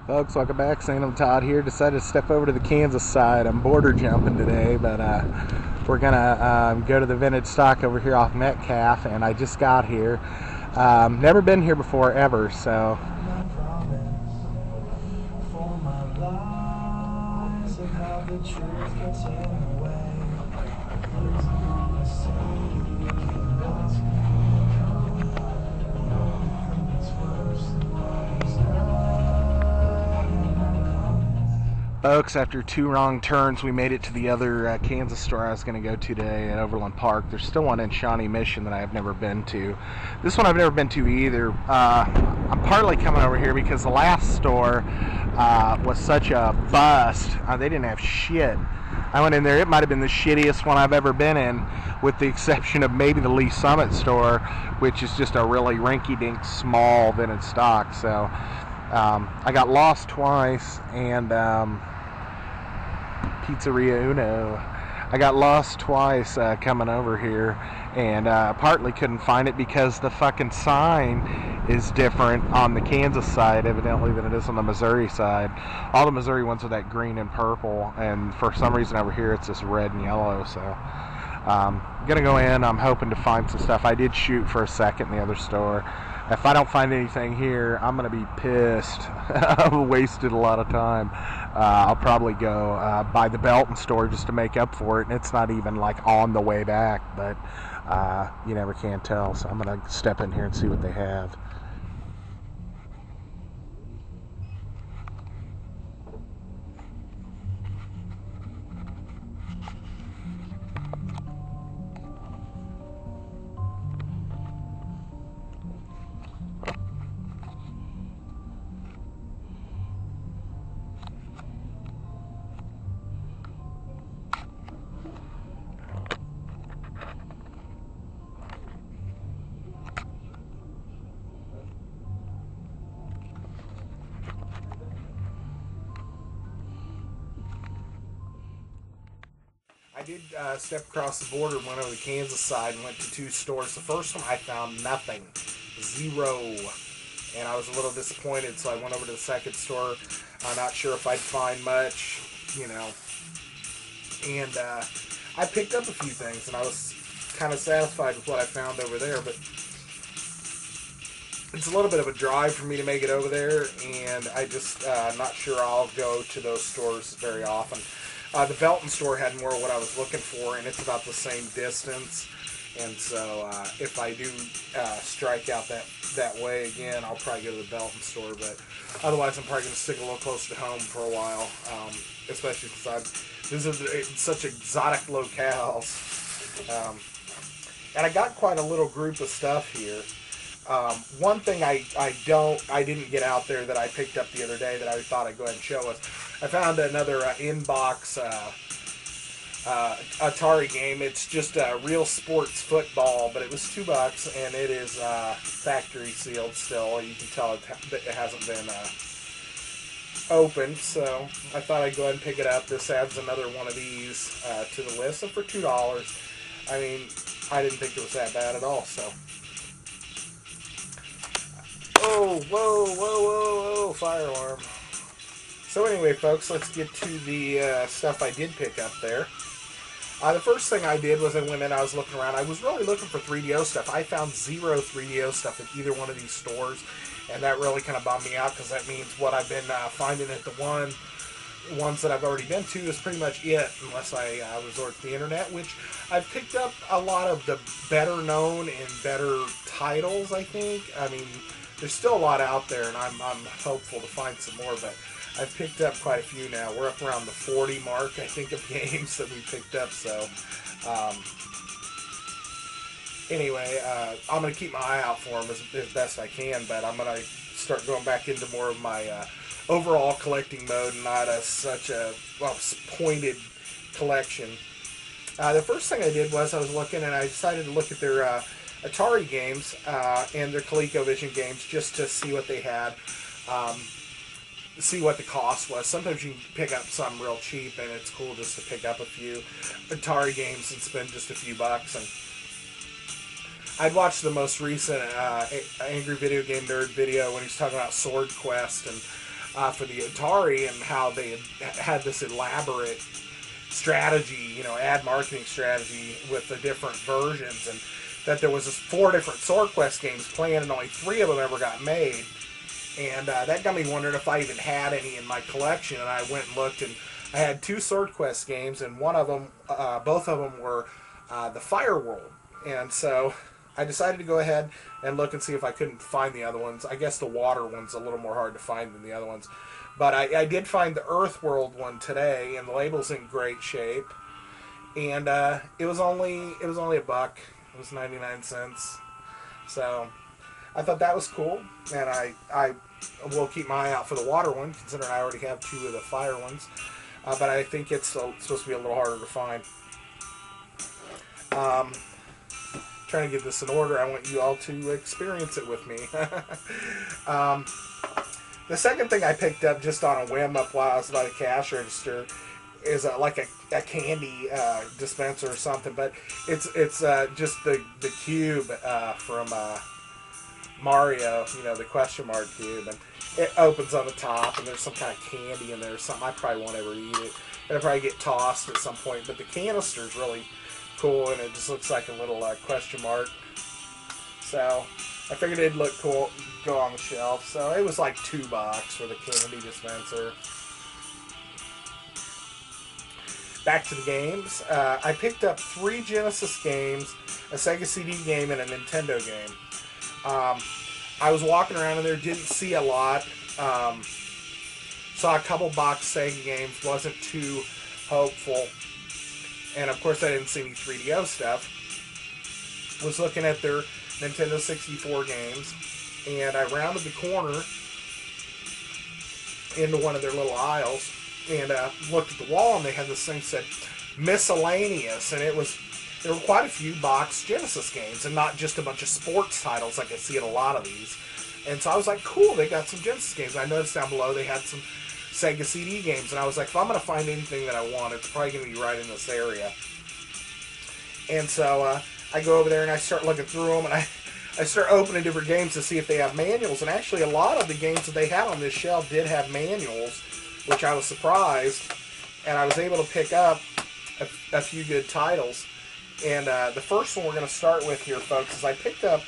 Folks, welcome back. Sandamtod here. Decided to step over to the Kansas side. I'm border jumping today, but we're gonna go to the vintage stock over here off Metcalf, and I just got here. Never been here before ever, so. Folks, after two wrong turns, we made it to the other Kansas store I was going to go to today at Overland Park. There's still one in Shawnee Mission that I've never been to. This one I've never been to either. I'm partly coming over here because the last store was such a bust. They didn't have shit. I went in there, it might have been the shittiest one I've ever been in, with the exception of maybe the Lee Summit store, which is just a really rinky-dink small vintage stock. So I got lost twice, and Pizzeria Uno. I got lost twice coming over here, and partly couldn't find it because the fucking sign is different on the Kansas side, evidently, than it is on the Missouri side. All the Missouri ones are that green and purple, and for some reason over here it's just red and yellow. So I'm gonna go in. I'm hoping to find some stuff. I did shoot for a second in the other store. If I don't find anything here, I'm going to be pissed. I've wasted a lot of time. I'll probably go by the Belton store just to make up for it, and it's not even like on the way back, but you never can tell. So I'm going to step in here and see what they have. I did step across the border, went over to the Kansas side, and went to two stores. The first one I found nothing, zero, and I was a little disappointed. So I went over to the second store. I'm not sure if I'd find much, you know. And I picked up a few things, and I was kind of satisfied with what I found over there. But it's a little bit of a drive for me to make it over there, and I just not sure I'll go to those stores very often. The Belton store had more of what I was looking for, and it's about the same distance. And so if I do strike out that way again, I'll probably go to the Belton store. But otherwise, I'm probably going to stick a little closer to home for a while, especially because I've visited such exotic locales. And I got quite a little group of stuff here. One thing I didn't get out there that I picked up the other day that I thought I'd go ahead and show us. I found another inbox Atari game. It's just a real sports football, but it was $2, and it is factory sealed still. You can tell it hasn't been opened, so I thought I'd go ahead and pick it up. This adds another one of these to the list, and for $2, I mean, I didn't think it was that bad at all. So. Oh, whoa, whoa, whoa, whoa, fire alarm. So anyway, folks, let's get to the stuff I did pick up there. The first thing I did was I went in, I was looking around. I was really looking for 3DO stuff. I found zero 3DO stuff at either one of these stores, and that really kind of bummed me out because that means what I've been finding at the ones that I've already been to is pretty much it, unless I resort to the internet, which I've picked up a lot of the better known and better titles, I think. I mean, there's still a lot out there, and I'm hopeful to find some more, but I've picked up quite a few now. We're up around the 40 mark, I think, of games that we picked up, so anyway, I'm going to keep my eye out for them as best I can, but I'm going to start going back into more of my overall collecting mode and not such a pointed collection. The first thing I did was I was looking, and I decided to look at their Atari games and their ColecoVision games just to see what they had, see what the cost was. Sometimes you can pick up some real cheap, and it's cool just to pick up a few Atari games and spend just a few bucks. And I'd watched the most recent Angry Video Game Nerd video when he's talking about Sword Quest, and for the Atari, and how they had this elaborate strategy, ad marketing strategy with the different versions, and that there was 4 different Sword Quest games planned, and only 3 of them ever got made. And that got me wondering if I even had any in my collection. And I went and looked, and I had 2 Sword Quest games, and one of them, both of them were the Fire World. And so I decided to go ahead and look and see if I couldn't find the other ones. I guess the water one's a little more hard to find than the other ones. But I did find the Earth World one today, and the label's in great shape. And it was only $1. It was 99 cents. So I thought that was cool, and I will keep my eye out for the water one, considering I already have 2 of the fire ones. But I think it's supposed to be a little harder to find. Trying to get this in order. I want you all to experience it with me. The second thing I picked up just on a whim up while I was by the cash register is like a candy dispenser or something, but it's just the cube from Mario, the question mark cube, and it opens on the top, and there's some kind of candy in there or something. I probably won't ever eat it. It'll probably get tossed at some point, but the canister's really cool, and it just looks like a little question mark. So I figured it'd look cool, go on the shelf. So it was like $2 for the candy dispenser. Back to the games. I picked up 3 Genesis games, a Sega CD game, and a Nintendo game. I was walking around in there, didn't see a lot. Saw a couple box Sega games, wasn't too hopeful. And of course I didn't see any 3DO stuff. Was looking at their Nintendo 64 games, and I rounded the corner into one of their little aisles, and looked at the wall, and they had this thing that said miscellaneous, and there were quite a few box Genesis games, and not just a bunch of sports titles like I see in a lot of these. And so I was like, cool, they got some Genesis games. And I noticed down below they had some Sega CD games, and I was like, if I'm going to find anything that I want, it's probably going to be right in this area. And so I go over there and I start looking through them, and I start opening different games to see if they have manuals. And actually a lot of the games that they had on this shelf did have manuals, which I was surprised, and I was able to pick up a few good titles. And the first one we're going to start with here, folks, is I picked up